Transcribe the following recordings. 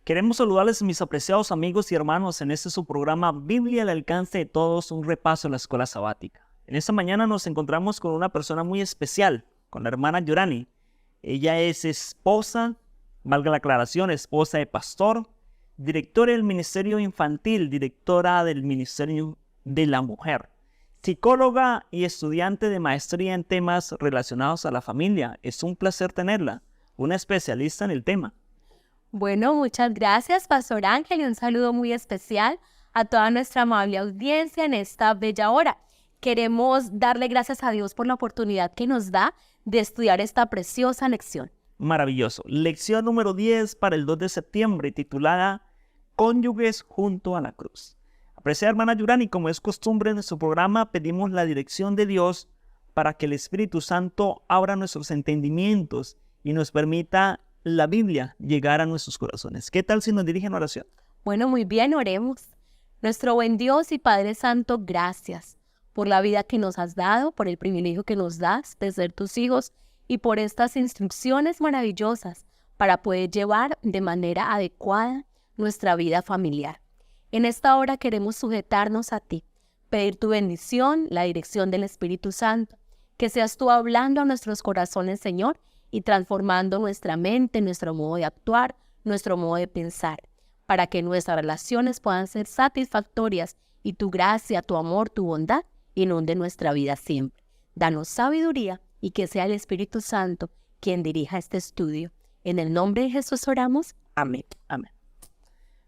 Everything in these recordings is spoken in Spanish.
Queremos saludarles, mis apreciados amigos y hermanos, en este su programa Biblia al alcance de todos, un repaso a la escuela sabática. En esta mañana nos encontramos con una persona muy especial, con la hermana Yorani. Ella es esposa, valga la aclaración, esposa de pastor, directora del Ministerio Infantil, directora del Ministerio de la Mujer, psicóloga y estudiante de maestría en temas relacionados a la familia. Es un placer tenerla, una especialista en el tema. Bueno, muchas gracias, Pastor Ángel, y un saludo muy especial a toda nuestra amable audiencia en esta bella hora. Queremos darle gracias a Dios por la oportunidad que nos da de estudiar esta preciosa lección. Maravilloso. Lección número 10 para el 2 de septiembre, titulada Cónyuges junto a la cruz. Apreciada hermana Yurani, como es costumbre en nuestro programa, pedimos la dirección de Dios para que el Espíritu Santo abra nuestros entendimientos y nos permita la Biblia llegar a nuestros corazones. ¿Qué tal si nos dirigen a oración? Bueno, muy bien, oremos. Nuestro buen Dios y Padre Santo, gracias por la vida que nos has dado, por el privilegio que nos das de ser tus hijos y por estas instrucciones maravillosas para poder llevar de manera adecuada nuestra vida familiar. En esta hora queremos sujetarnos a ti, pedir tu bendición, la dirección del Espíritu Santo, que seas tú hablando a nuestros corazones, Señor, y transformando nuestra mente, nuestro modo de actuar, nuestro modo de pensar, para que nuestras relaciones puedan ser satisfactorias y tu gracia, tu amor, tu bondad inunden nuestra vida siempre. Danos sabiduría y que sea el Espíritu Santo quien dirija este estudio. En el nombre de Jesús oramos. Amén. Amén.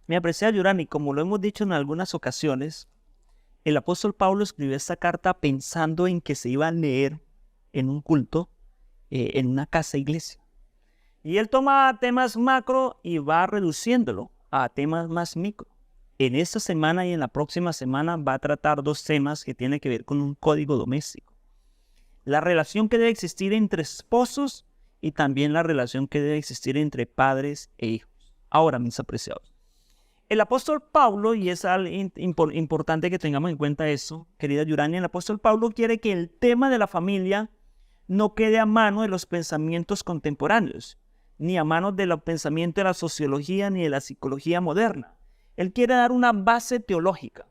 Mi apreciada Yurani, como lo hemos dicho en algunas ocasiones, el apóstol Pablo escribió esta carta pensando en que se iba a leer en un culto, en una casa iglesia. Y él toma temas macro y va reduciéndolo a temas más micro. En esta semana y en la próxima semana va a tratar dos temas que tienen que ver con un código doméstico. La relación que debe existir entre esposos y también la relación que debe existir entre padres e hijos. Ahora, mis apreciados, el apóstol Pablo, y es algo importante que tengamos en cuenta eso, querida Yurani, el apóstol Pablo quiere que el tema de la familia no quede a mano de los pensamientos contemporáneos, ni a manos del pensamiento de la sociología ni de la psicología moderna. Él quiere dar una base teológica,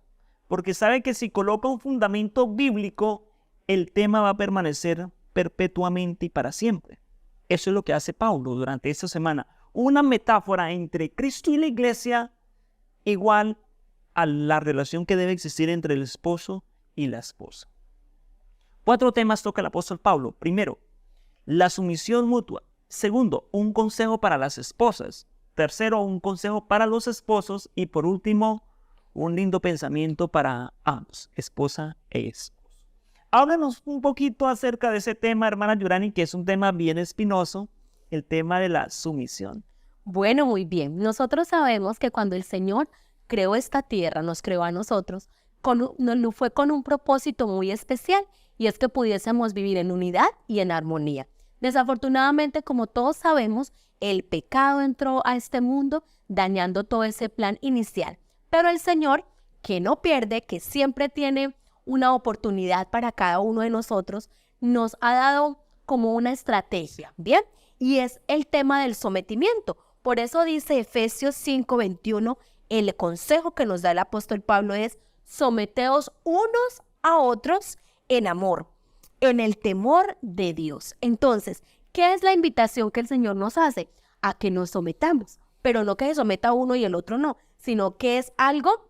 porque sabe que si coloca un fundamento bíblico, el tema va a permanecer perpetuamente y para siempre. Eso es lo que hace Pablo durante esta semana. Una metáfora entre Cristo y la iglesia igual a la relación que debe existir entre el esposo y la esposa. 4 temas toca el apóstol Pablo. Primero, la sumisión mutua. Segundo, un consejo para las esposas. Tercero, un consejo para los esposos. Y por último, un lindo pensamiento para ambos, esposa e esposo. Háblanos un poquito acerca de ese tema, hermana Yurani, que es un tema bien espinoso, el tema de la sumisión. Bueno, muy bien. Nosotros sabemos que cuando el Señor creó esta tierra, nos creó a nosotros, fue con un propósito muy especial, y es que pudiésemos vivir en unidad y en armonía. Desafortunadamente, como todos sabemos, el pecado entró a este mundo dañando todo ese plan inicial. Pero el Señor, que no pierde, que siempre tiene una oportunidad para cada uno de nosotros, nos ha dado como una estrategia, ¿bien? Y es el tema del sometimiento. Por eso dice Efesios 5:21, el consejo que nos da el apóstol Pablo es: someteos unos a otros en amor, en el temor de Dios. Entonces, ¿qué es la invitación que el Señor nos hace? A que nos sometamos, pero no que se someta uno y el otro no, sino que es algo,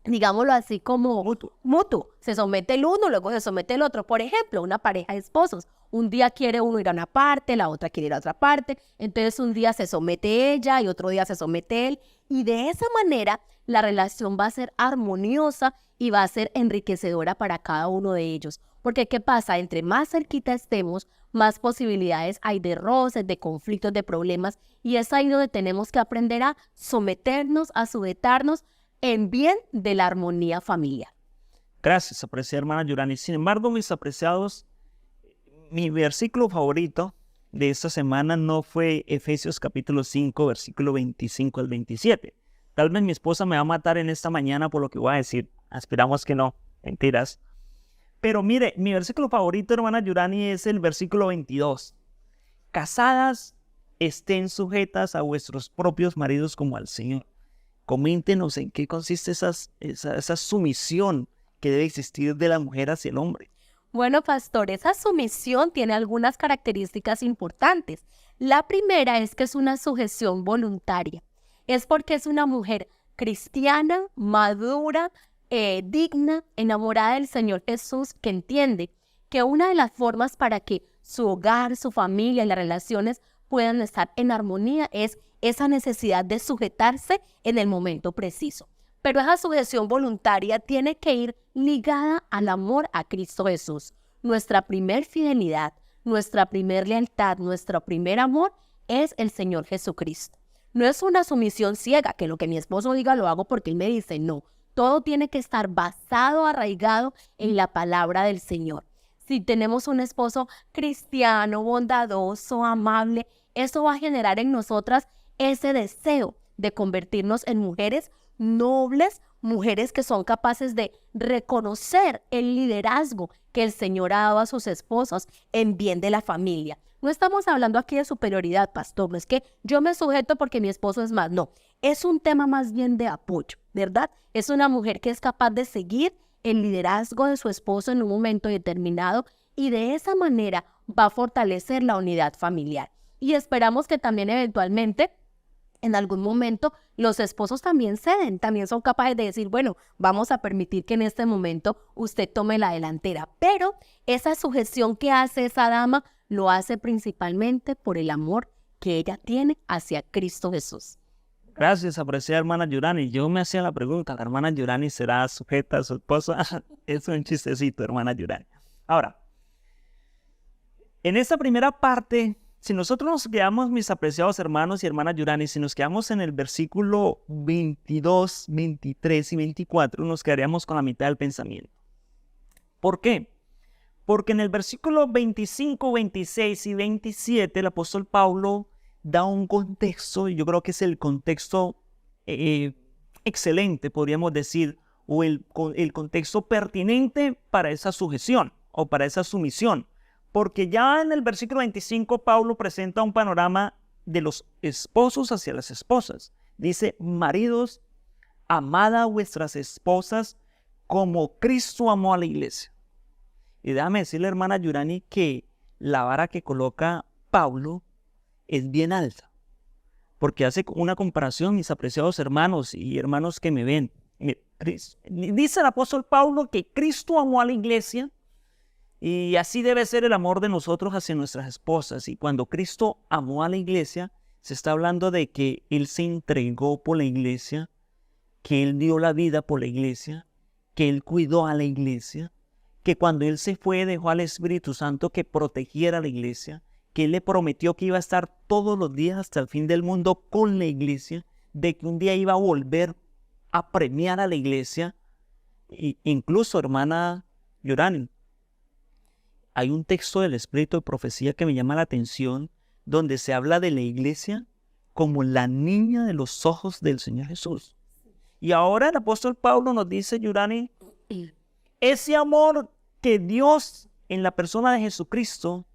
digámoslo así, como mutuo. Se somete el uno, luego se somete el otro. Por ejemplo, una pareja de esposos. Un día quiere uno ir a una parte, la otra quiere ir a otra parte. Entonces un día se somete ella y otro día se somete él. Y de esa manera la relación va a ser armoniosa y va a ser enriquecedora para cada uno de ellos. Porque ¿qué pasa? Entre más cerquita estemos, más posibilidades hay de roces, de conflictos, de problemas. Y es ahí donde tenemos que aprender a someternos, a sujetarnos en bien de la armonía familiar. Gracias, apreciada hermana Yurani. Sin embargo, mis apreciados, mi versículo favorito de esta semana no fue Efesios capítulo 5, versículo 25 al 27. Tal vez mi esposa me va a matar en esta mañana por lo que voy a decir. Esperamos que no, mentiras. Pero mire, mi versículo favorito, hermana Yurani, es el versículo 22. Casadas, estén sujetas a vuestros propios maridos como al Señor. Coméntenos en qué consiste esa sumisión que debe existir de la mujer hacia el hombre. Bueno, pastor, esa sumisión tiene algunas características importantes. La primera es que es una sujeción voluntaria. Es porque es una mujer cristiana, madura, digna, enamorada del Señor Jesús, que entiende que una de las formas para que su hogar, su familia y las relaciones puedan estar en armonía es esa necesidad de sujetarse en el momento preciso. Pero esa sujeción voluntaria tiene que ir ligada al amor a Cristo Jesús. Nuestra primer fidelidad, nuestra primer lealtad, nuestro primer amor es el Señor Jesucristo. No es una sumisión ciega, que lo que mi esposo diga lo hago porque él me dice, no. Todo tiene que estar basado, arraigado en la palabra del Señor. Si tenemos un esposo cristiano, bondadoso, amable, eso va a generar en nosotras ese deseo de convertirnos en mujeres nobles, mujeres que son capaces de reconocer el liderazgo que el Señor ha dado a sus esposos en bien de la familia. No estamos hablando aquí de superioridad, pastor, no es que yo me sujeto porque mi esposo es más, no. Es un tema más bien de apoyo, ¿verdad? Es una mujer que es capaz de seguir el liderazgo de su esposo en un momento determinado y de esa manera va a fortalecer la unidad familiar. Y esperamos que también eventualmente, en algún momento, los esposos también ceden, también son capaces de decir, bueno, vamos a permitir que en este momento usted tome la delantera. Pero esa sujeción que hace esa dama lo hace principalmente por el amor que ella tiene hacia Cristo Jesús. Gracias, apreciada hermana Yurani. Yo me hacía la pregunta, ¿la hermana Yurani será sujeta a su esposa? Es un chistecito, hermana Yurani. Ahora, en esta primera parte, si nosotros nos quedamos, mis apreciados hermanos y hermanas Yurani, si nos quedamos en el versículo 22, 23 y 24, nos quedaríamos con la mitad del pensamiento. ¿Por qué? Porque en el versículo 25, 26 y 27, el apóstol Pablo da un contexto, y yo creo que es el contexto excelente, podríamos decir, o el contexto pertinente para esa sujeción o para esa sumisión. Porque ya en el versículo 25 Pablo presenta un panorama de los esposos hacia las esposas. Dice, maridos, amad a vuestras esposas como Cristo amó a la iglesia. Y déjame decirle, hermana Yurani, que la vara que coloca Pablo es bien alta. Porque hace una comparación, mis apreciados hermanos y hermanos que me ven. Dice el apóstol Pablo que Cristo amó a la iglesia. Y así debe ser el amor de nosotros hacia nuestras esposas. Y cuando Cristo amó a la iglesia, se está hablando de que Él se entregó por la iglesia, que Él dio la vida por la iglesia, que Él cuidó a la iglesia, que cuando Él se fue dejó al Espíritu Santo que protegiera a la iglesia, que Él le prometió que iba a estar todos los días hasta el fin del mundo con la iglesia, de que un día iba a volver a premiar a la iglesia. E incluso, hermana Yurani, hay un texto del Espíritu de Profecía que me llama la atención, donde se habla de la iglesia como la niña de los ojos del Señor Jesús. Y ahora el apóstol Pablo nos dice, Yurani, ese amor que Dios en la persona de Jesucristo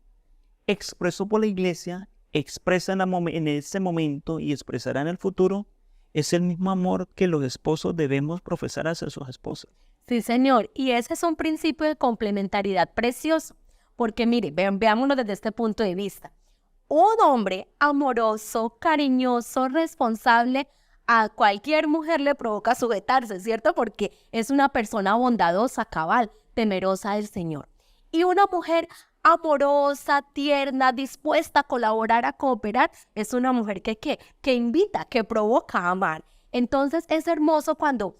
expresó por la iglesia, expresa en ese momento y expresará en el futuro, es el mismo amor que los esposos debemos profesar hacia sus esposas. Sí, señor, y ese es un principio de complementariedad precioso, porque mire, veámoslo desde este punto de vista. Un hombre amoroso, cariñoso, responsable, a cualquier mujer le provoca sujetarse, ¿cierto? Porque es una persona bondadosa, cabal, temerosa del Señor. Y una mujer amorosa, tierna, dispuesta a colaborar, a cooperar, es una mujer que invita, que provoca a amar. Entonces es hermoso cuando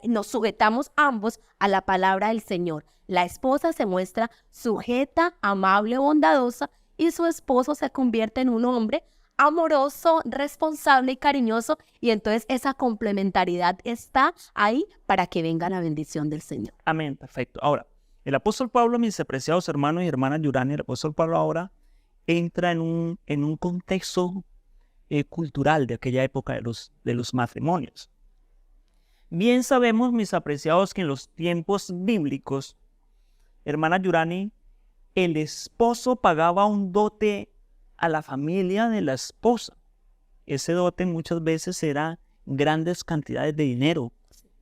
nos sujetamos ambos a la palabra del Señor. La esposa se muestra sujeta, amable, bondadosa, y su esposo se convierte en un hombre amoroso, responsable y cariñoso, y entonces esa complementariedad está ahí para que venga la bendición del Señor. Amén, perfecto. Ahora, el apóstol Pablo, mis apreciados hermanos y hermanas Yurani, el apóstol Pablo ahora entra en un contexto cultural de aquella época de los matrimonios. Bien sabemos, mis apreciados, que en los tiempos bíblicos, hermana Yurani, el esposo pagaba un dote a la familia de la esposa. Ese dote muchas veces era grandes cantidades de dinero.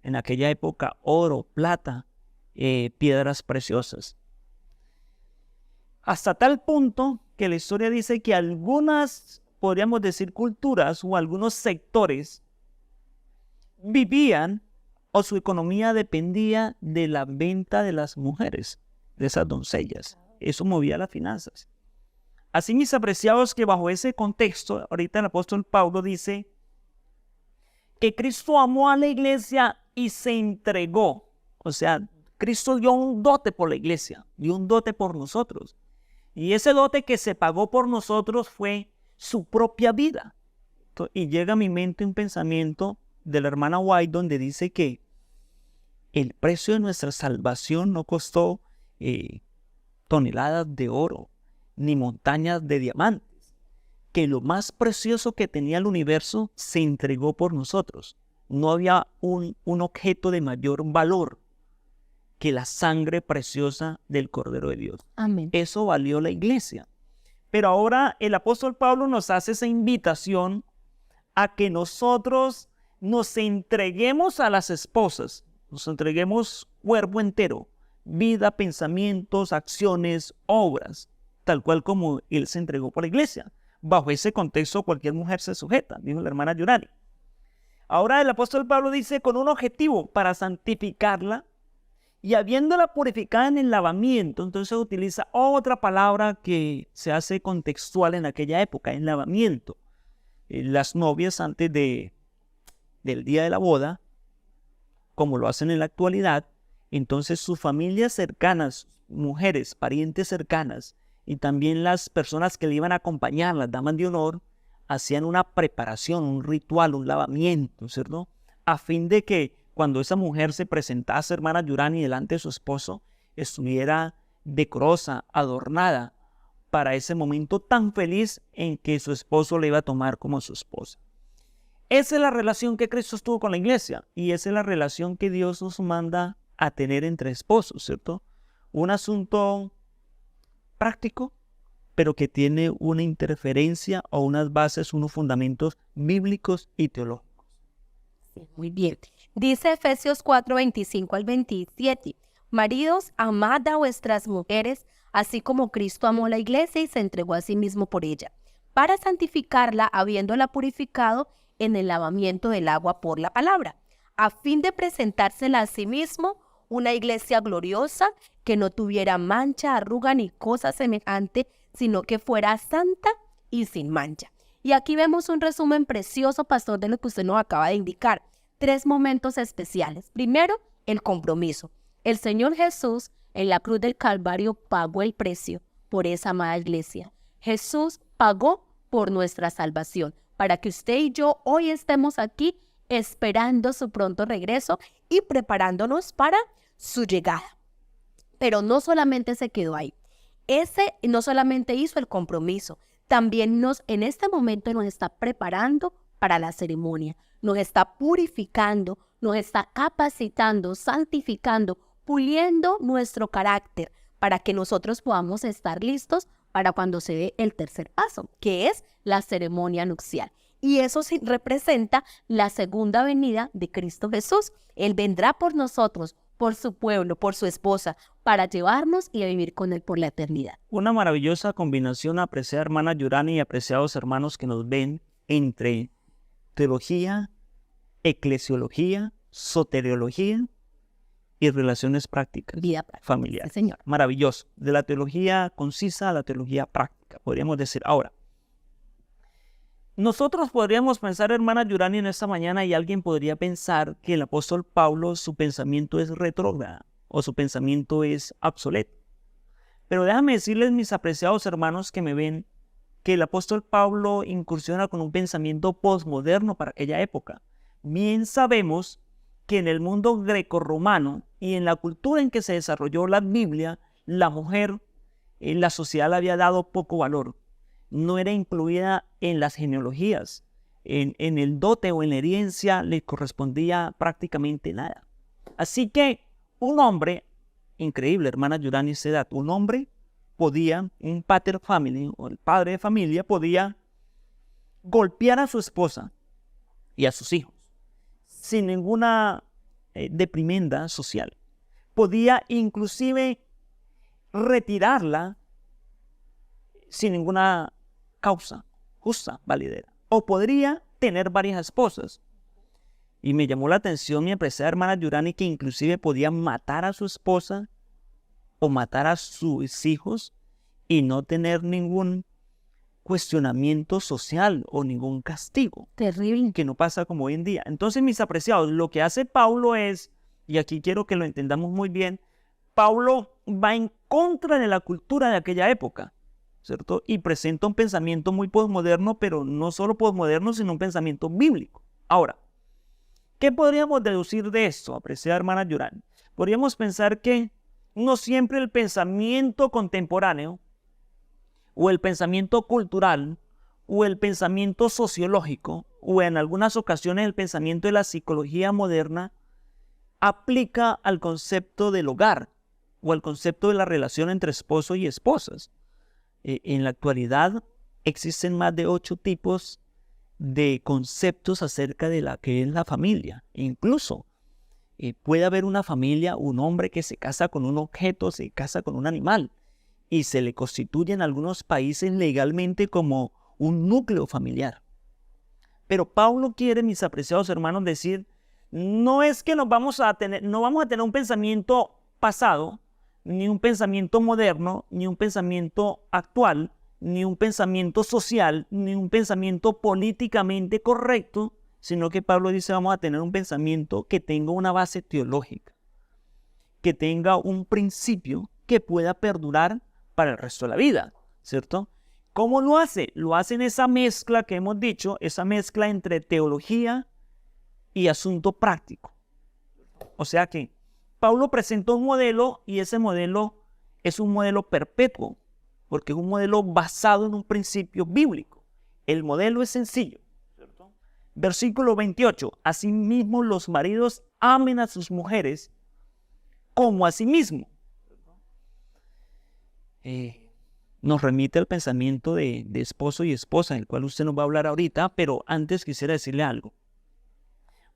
En aquella época, oro, plata, piedras preciosas. Hasta tal punto que la historia dice que algunas, podríamos decir, culturas o algunos sectores vivían o su economía dependía de la venta de las mujeres, de esas doncellas. Eso movía las finanzas. Así, mis apreciados, que bajo ese contexto, ahorita el apóstol Pablo dice que Cristo amó a la iglesia y se entregó. O sea, Cristo dio un dote por la iglesia, dio un dote por nosotros. Y ese dote que se pagó por nosotros fue su propia vida. Y llega a mi mente un pensamiento de la hermana White donde dice que el precio de nuestra salvación no costó toneladas de oro ni montañas de diamantes, que lo más precioso que tenía el universo se entregó por nosotros. No había un objeto de mayor valor que la sangre preciosa del Cordero de Dios. Amén. Eso valió la iglesia. Pero ahora el apóstol Pablo nos hace esa invitación a que nosotros nos entreguemos a las esposas, nos entreguemos cuerpo entero, vida, pensamientos, acciones, obras, tal cual como él se entregó por la iglesia. Bajo ese contexto cualquier mujer se sujeta, dijo la hermana Yurani. Ahora el apóstol Pablo dice con un objetivo para santificarla y habiéndola purificada en el lavamiento, entonces utiliza otra palabra que se hace contextual en aquella época, el lavamiento. Las novias antes del día de la boda, como lo hacen en la actualidad, entonces sus familias cercanas, mujeres, parientes cercanas, y también las personas que le iban a acompañar, las damas de honor, hacían una preparación, un ritual, un lavamiento, ¿cierto? A fin de que cuando esa mujer se presentase, hermana Yurani, delante de su esposo, estuviera decorosa, adornada, para ese momento tan feliz en que su esposo le iba a tomar como su esposa. Esa es la relación que Cristo tuvo con la iglesia y esa es la relación que Dios nos manda a tener entre esposos, ¿cierto? Un asunto práctico, pero que tiene una interferencia o unas bases, unos fundamentos bíblicos y teológicos. Muy bien. Dice Efesios 4, 25 al 27. Maridos, amad a vuestras mujeres, así como Cristo amó la iglesia y se entregó a sí mismo por ella, para santificarla, habiéndola purificado en el lavamiento del agua por la palabra, a fin de presentársela a sí mismo una iglesia gloriosa, que no tuviera mancha, arruga ni cosa semejante, sino que fuera santa y sin mancha. Y aquí vemos un resumen precioso, pastor, de lo que usted nos acaba de indicar. 3 momentos especiales. Primero, el compromiso. El Señor Jesús en la cruz del Calvario pagó el precio por esa amada iglesia. Jesús pagó por nuestra salvación, para que usted y yo hoy estemos aquí esperando su pronto regreso y preparándonos para su llegada. Pero no solamente se quedó ahí. Ese no solamente hizo el compromiso, también en este momento nos está preparando para la ceremonia, nos está purificando, nos está capacitando, santificando, puliendo nuestro carácter para que nosotros podamos estar listos para cuando se dé el tercer paso, que es la ceremonia nupcial. Y eso sí representa la segunda venida de Cristo Jesús. Él vendrá por nosotros, por su pueblo, por su esposa, para llevarnos y a vivir con Él por la eternidad. Una maravillosa combinación, apreciada hermana Yurani y apreciados hermanos que nos ven, entre teología, eclesiología, soteriología y relaciones prácticas, Vida práctica, familiares. sí, señor. Maravilloso. De la teología concisa a la teología práctica, podríamos decir. Ahora, nosotros podríamos pensar, hermana Yurani, en esta mañana, y alguien podría pensar que el apóstol Pablo, su pensamiento es retrógrado o su pensamiento es obsoleto. Pero déjame decirles, mis apreciados hermanos que me ven, que el apóstol Pablo incursiona con un pensamiento posmoderno para aquella época. Bien sabemos que en el mundo grecorromano y en la cultura en que se desarrolló la Biblia, la mujer en la sociedad le había dado poco valor. No era incluida en las genealogías, en el dote o en la herencia le correspondía prácticamente nada. Así que un hombre, increíble, hermana Yurani Sedat, un hombre podía, un pater family, o el padre de familia, podía golpear a su esposa y a sus hijos sin ninguna deprimenda social. Podía inclusive retirarla sin ninguna causa justa, validera. O podría tener varias esposas. Y me llamó la atención mi apreciada hermana Yurani, que inclusive podía matar a su esposa o matar a sus hijos y no tener ningún cuestionamiento social o ningún castigo. Terrible. Que no pasa como hoy en día. Entonces, mis apreciados, lo que hace Pablo es, y aquí quiero que lo entendamos muy bien, Pablo va en contra de la cultura de aquella época, ¿cierto? Y presenta un pensamiento muy posmoderno, pero no solo posmoderno, sino un pensamiento bíblico. Ahora, ¿qué podríamos deducir de esto, apreciada hermana Yurani? Podríamos pensar que no siempre el pensamiento contemporáneo o el pensamiento cultural o el pensamiento sociológico o en algunas ocasiones el pensamiento de la psicología moderna aplica al concepto del hogar o al concepto de la relación entre esposo y esposas. En la actualidad existen más de 8 tipos de conceptos acerca de la que es la familia. Incluso puede haber una familia, un hombre que se casa con un objeto, se casa con un animal y se le constituye en algunos países legalmente como un núcleo familiar. Pero Pablo quiere, mis apreciados hermanos, decir, no es que no vamos a tener un pensamiento pasado, ni un pensamiento moderno, ni un pensamiento actual, ni un pensamiento social, ni un pensamiento políticamente correcto, sino que Pablo dice vamos a tener un pensamiento que tenga una base teológica, que tenga un principio que pueda perdurar para el resto de la vida, ¿cierto? ¿Cómo lo hace? Lo hace en esa mezcla que hemos dicho, esa mezcla entre teología y asunto práctico. O sea que Pablo presentó un modelo y ese modelo es un modelo perpetuo, porque es un modelo basado en un principio bíblico. El modelo es sencillo, ¿cierto? Versículo 28. Asimismo, los maridos amen a sus mujeres como a sí mismos. Nos remite al pensamiento de esposo y esposa, del cual usted nos va a hablar ahorita, pero antes quisiera decirle algo.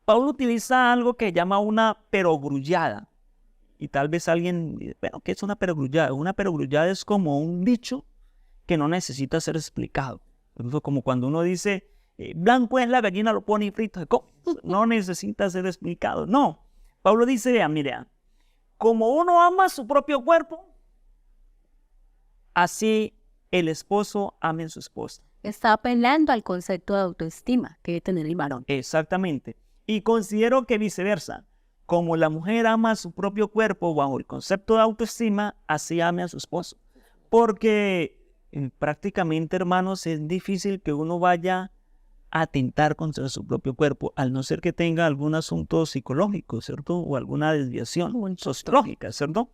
Pablo utiliza algo que llama una perogrullada. Y tal vez alguien dice, bueno, ¿qué es una perogrullada? Una perogrullada es como un dicho que no necesita ser explicado. Entonces, como cuando uno dice, blanco es la gallina, lo pone frito, no necesita ser explicado. No, Pablo dice, vean, mire, como uno ama su propio cuerpo, así el esposo ame a su esposa. Está apelando al concepto de autoestima que debe tener el varón. Exactamente. Y considero que viceversa. Como la mujer ama a su propio cuerpo bajo el concepto de autoestima, así ame a su esposo. Porque prácticamente, hermanos, es difícil que uno vaya a atentar contra su propio cuerpo, al no ser que tenga algún asunto psicológico, ¿cierto? O alguna desviación sociológica, ¿cierto?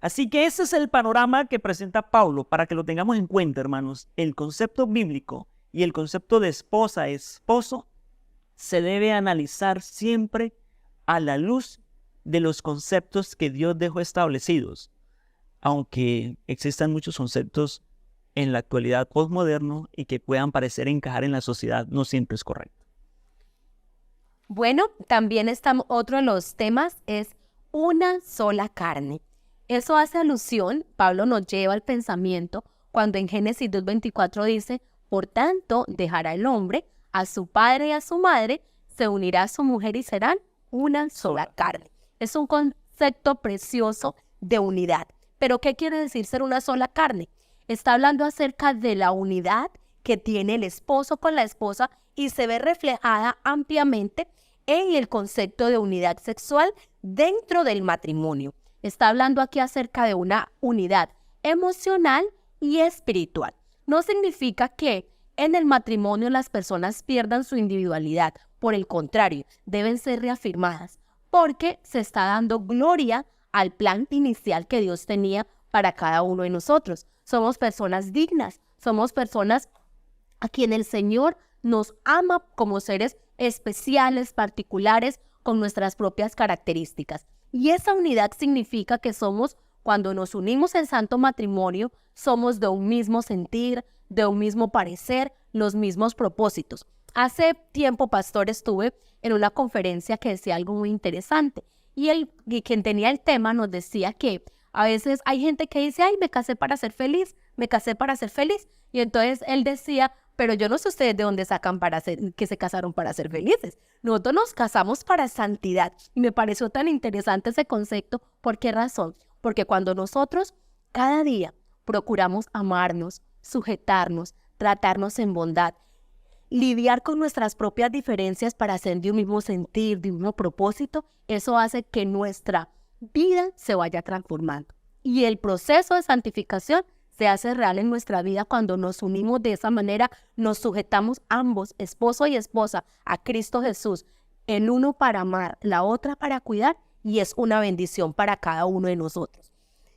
Así que ese es el panorama que presenta Pablo, para que lo tengamos en cuenta, hermanos. El concepto bíblico y el concepto de esposa, esposo, se debe analizar siempre a la luz de los conceptos que Dios dejó establecidos, aunque existan muchos conceptos en la actualidad postmoderno y que puedan parecer encajar en la sociedad, no siempre es correcto. Bueno, también otro de los temas es una sola carne. Eso hace alusión, Pablo nos lleva al pensamiento cuando en Génesis 2:24 dice, por tanto, dejará el hombre a su padre y a su madre, se unirá a su mujer y serán una sola carne. Es un concepto precioso de unidad. ¿Pero qué quiere decir ser una sola carne? Está hablando acerca de la unidad que tiene el esposo con la esposa y se ve reflejada ampliamente en el concepto de unidad sexual dentro del matrimonio. Está hablando aquí acerca de una unidad emocional y espiritual. No significa que en el matrimonio las personas pierdan su individualidad. Por el contrario, deben ser reafirmadas porque se está dando gloria al plan inicial que Dios tenía para cada uno de nosotros. Somos personas dignas, somos personas a quien el Señor nos ama como seres especiales, particulares, con nuestras propias características. Y esa unidad significa que somos Cuando nos unimos en santo matrimonio, somos de un mismo sentir, de un mismo parecer, los mismos propósitos. Hace tiempo, pastor, estuve en una conferencia que decía algo muy interesante y quien tenía el tema nos decía que a veces hay gente que dice, ay, me casé para ser feliz, me casé para ser feliz. Y entonces él decía, pero yo no sé ustedes de dónde sacan que se casaron para ser felices. Nosotros nos casamos para santidad. Y me pareció tan interesante ese concepto. ¿Por qué razón? Porque cuando nosotros cada día procuramos amarnos, sujetarnos, tratarnos en bondad, lidiar con nuestras propias diferencias para hacer de un mismo sentir, de un mismo propósito, eso hace que nuestra vida se vaya transformando. Y el proceso de santificación se hace real en nuestra vida cuando nos unimos de esa manera, nos sujetamos ambos, esposo y esposa, a Cristo Jesús, el uno para amar, la otra para cuidar, y es una bendición para cada uno de nosotros.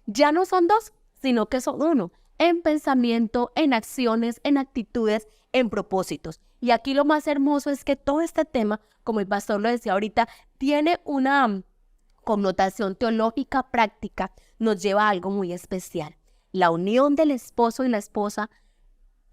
Ya no son dos, sino que son uno, en pensamiento, en acciones, en actitudes, en propósitos. Y aquí lo más hermoso es que todo este tema, como el pastor lo decía ahorita, tiene una connotación teológica práctica, nos lleva a algo muy especial. La unión del esposo y la esposa,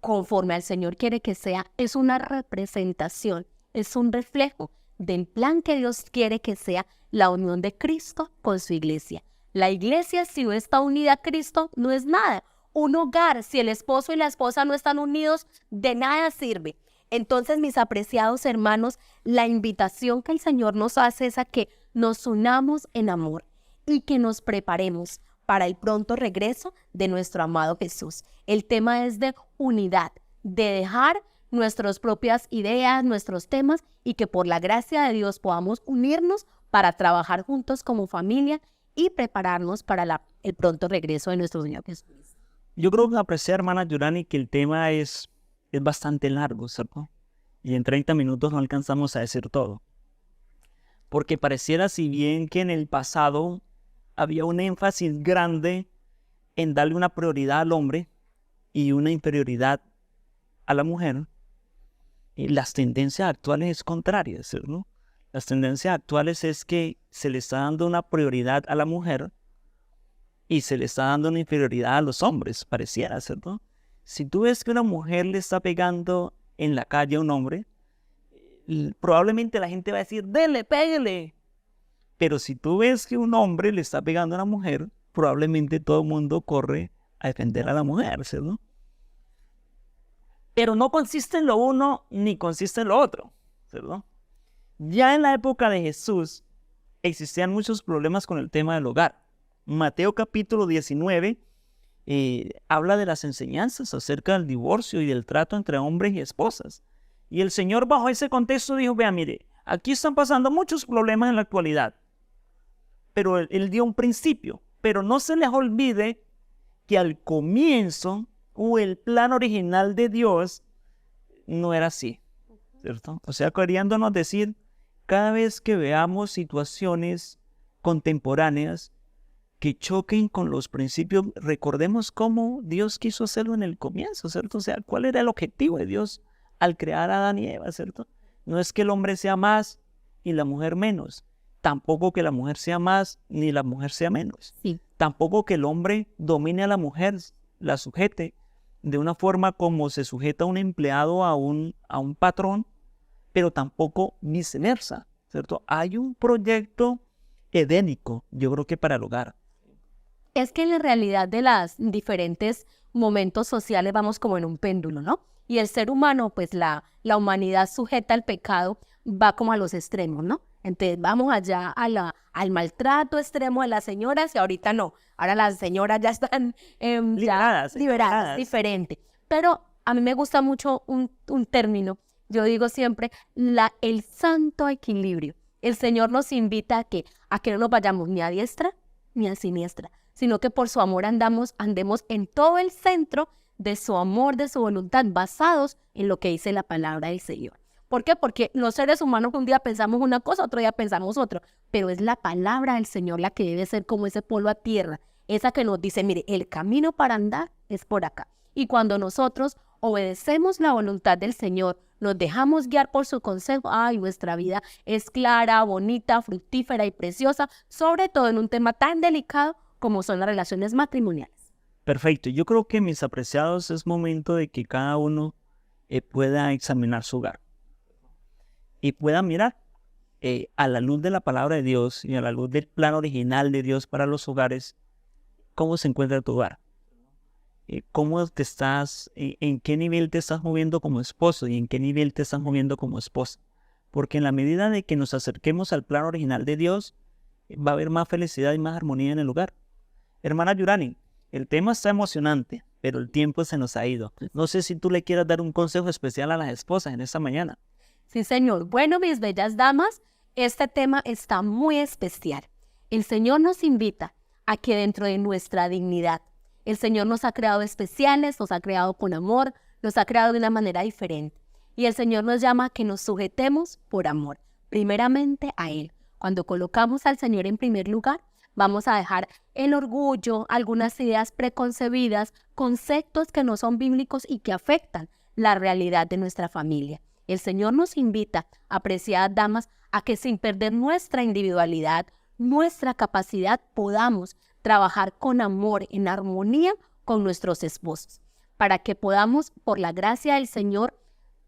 conforme al Señor quiere que sea, es una representación, es un reflejo del plan que Dios quiere que sea la unión de Cristo con su iglesia. La iglesia, si no está unida a Cristo, no es nada. Un hogar, si el esposo y la esposa no están unidos, de nada sirve. Entonces, mis apreciados hermanos, la invitación que el Señor nos hace es a que nos unamos en amor y que nos preparemos para el pronto regreso de nuestro amado Jesús. El tema es de unidad, de dejar nuestras propias ideas, nuestros temas, y que por la gracia de Dios podamos unirnos para trabajar juntos como familia y prepararnos para el pronto regreso de nuestro Señor Jesús. Yo creo que aprecié, hermana Yurani, que el tema es bastante largo, ¿cierto? Y en 30 minutos no alcanzamos a decir todo. Porque pareciera, si bien que en el pasado había un énfasis grande en darle una prioridad al hombre y una inferioridad a la mujer, las tendencias actuales es contraria, ¿no? Las tendencias actuales es que se le está dando una prioridad a la mujer y se le está dando una inferioridad a los hombres, pareciera, ¿cierto? Si tú ves que una mujer le está pegando en la calle a un hombre, probablemente la gente va a decir, dele, pégale. Pero si tú ves que un hombre le está pegando a una mujer, probablemente todo el mundo corre a defender a la mujer, ¿cierto? Pero no consiste en lo uno ni consiste en lo otro, ¿cierto? Ya en la época de Jesús existían muchos problemas con el tema del hogar. Mateo capítulo 19 habla de las enseñanzas acerca del divorcio y del trato entre hombres y esposas. Y el Señor bajo ese contexto dijo, vea, mire, aquí están pasando muchos problemas en la actualidad. Pero él dio un principio. Pero no se les olvide que al comienzo o el plan original de Dios no era así, ¿cierto? O sea, queriéndonos decir, cada vez que veamos situaciones contemporáneas que choquen con los principios, recordemos cómo Dios quiso hacerlo en el comienzo, ¿cierto? O sea, ¿cuál era el objetivo de Dios al crear a Adán y Eva, ¿cierto? No es que el hombre sea más y la mujer menos. Tampoco que la mujer sea más ni la mujer sea menos. Sí. Tampoco que el hombre domine a la mujer, la sujete de una forma como se sujeta un empleado a un patrón, pero tampoco viceversa, ¿cierto? Hay un proyecto edénico, yo creo que para el hogar. Es que en la realidad de los diferentes momentos sociales vamos como en un péndulo, ¿no? Y el ser humano, pues la humanidad sujeta al pecado va como a los extremos, ¿no? Entonces vamos allá al maltrato extremo de las señoras y ahorita no. Ahora las señoras ya están liberadas, diferente. Pero a mí me gusta mucho un término, yo digo siempre, el santo equilibrio. El Señor nos invita a que no nos vayamos ni a diestra ni a siniestra, sino que por su amor andemos en todo el centro de su amor, de su voluntad, basados en lo que dice la palabra del Señor. ¿Por qué? Porque los seres humanos un día pensamos una cosa, otro día pensamos otra, pero es la palabra del Señor la que debe ser como ese polvo a tierra, esa que nos dice, mire, el camino para andar es por acá. Y cuando nosotros obedecemos la voluntad del Señor, nos dejamos guiar por su consejo, nuestra vida es clara, bonita, fructífera y preciosa, sobre todo en un tema tan delicado como son las relaciones matrimoniales. Perfecto. Yo creo que, mis apreciados, es momento de que cada uno pueda examinar su hogar y pueda mirar a la luz de la palabra de Dios y a la luz del plan original de Dios para los hogares, cómo se encuentra tu hogar. Cómo te estás, en qué nivel te estás moviendo como esposo y en qué nivel te estás moviendo como esposa. Porque en la medida de que nos acerquemos al plan original de Dios, va a haber más felicidad y más armonía en el hogar. Hermana Yurani, el tema está emocionante, pero el tiempo se nos ha ido. No sé si tú le quieras dar un consejo especial a las esposas en esta mañana. Sí, Señor. Bueno, mis bellas damas, este tema está muy especial. El Señor nos invita a que dentro de nuestra dignidad, el Señor nos ha creado especiales, nos ha creado con amor, nos ha creado de una manera diferente. Y el Señor nos llama a que nos sujetemos por amor, primeramente a Él. Cuando colocamos al Señor en primer lugar, vamos a dejar el orgullo, algunas ideas preconcebidas, conceptos que no son bíblicos y que afectan la realidad de nuestra familia. El Señor nos invita, apreciadas damas, a que sin perder nuestra individualidad, nuestra capacidad, podamos trabajar con amor, en armonía con nuestros esposos, para que podamos, por la gracia del Señor,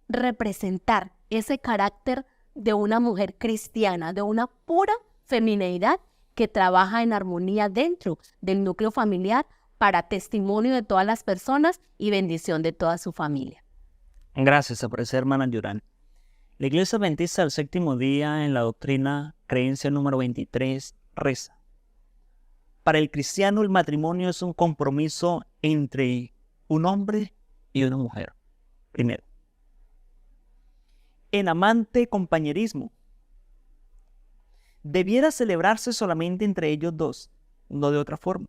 representar ese carácter de una mujer cristiana, de una pura femineidad que trabaja en armonía dentro del núcleo familiar para testimonio de todas las personas y bendición de toda su familia. Gracias, apreciada hermana Yurani. La Iglesia Adventista del Séptimo Día, en la doctrina creencia número 23, reza: para el cristiano el matrimonio es un compromiso entre un hombre y una mujer. Primero, en amante compañerismo, debiera celebrarse solamente entre ellos dos, no de otra forma.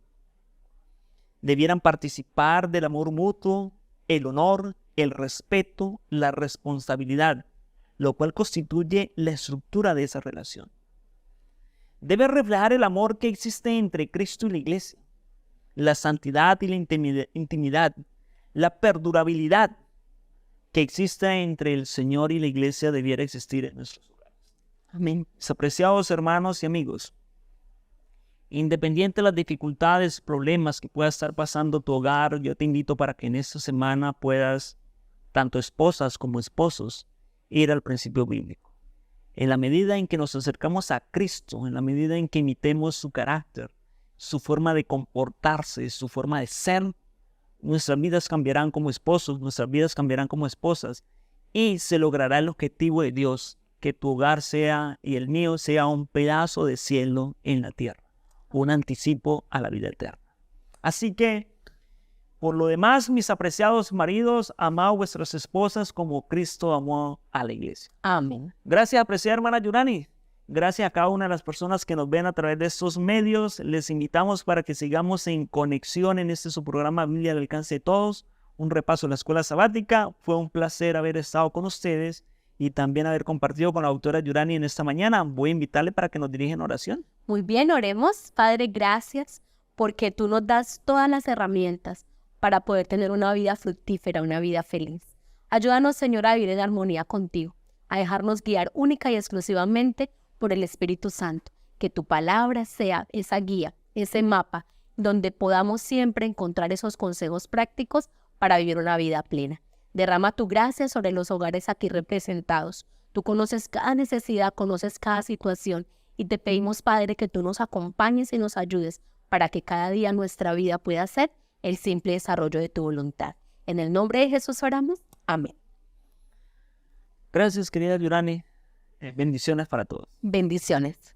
Debieran participar del amor mutuo, el honor, el respeto, la responsabilidad, lo cual constituye la estructura de esa relación. Debe reflejar el amor que existe entre Cristo y la Iglesia, la santidad y la intimidad, la perdurabilidad que existe entre el Señor y la Iglesia debiera existir en nuestros hogares. Amén. Mis apreciados hermanos y amigos, independiente de las dificultades, problemas que pueda estar pasando tu hogar, yo te invito para que en esta semana puedas, tanto esposas como esposos, ir al principio bíblico. En la medida en que nos acercamos a Cristo, en la medida en que imitemos su carácter, su forma de comportarse, su forma de ser, nuestras vidas cambiarán como esposos, nuestras vidas cambiarán como esposas, y se logrará el objetivo de Dios, que tu hogar sea y el mío sea un pedazo de cielo en la tierra, un anticipo a la vida eterna. Así que, por lo demás, mis apreciados maridos, amad a vuestras esposas como Cristo amó a la iglesia. Amén. Gracias, apreciada hermana Yurani. Gracias a cada una de las personas que nos ven a través de estos medios. Les invitamos para que sigamos en conexión en este su programa Biblia al alcance de todos. Un repaso de la escuela sabática. Fue un placer haber estado con ustedes y también haber compartido con la doctora Yurani en esta mañana. Voy a invitarle para que nos dirija en oración. Muy bien, oremos. Padre, gracias porque tú nos das todas las herramientas para poder tener una vida fructífera, una vida feliz. Ayúdanos, Señor, a vivir en armonía contigo, a dejarnos guiar única y exclusivamente por el Espíritu Santo. Que tu palabra sea esa guía, ese mapa, donde podamos siempre encontrar esos consejos prácticos para vivir una vida plena. Derrama tu gracia sobre los hogares aquí representados. Tú conoces cada necesidad, conoces cada situación y te pedimos, Padre, que tú nos acompañes y nos ayudes para que cada día nuestra vida pueda ser el simple desarrollo de tu voluntad. En el nombre de Jesús oramos. Amén. Gracias, querida Yurani. Bendiciones para todos. Bendiciones.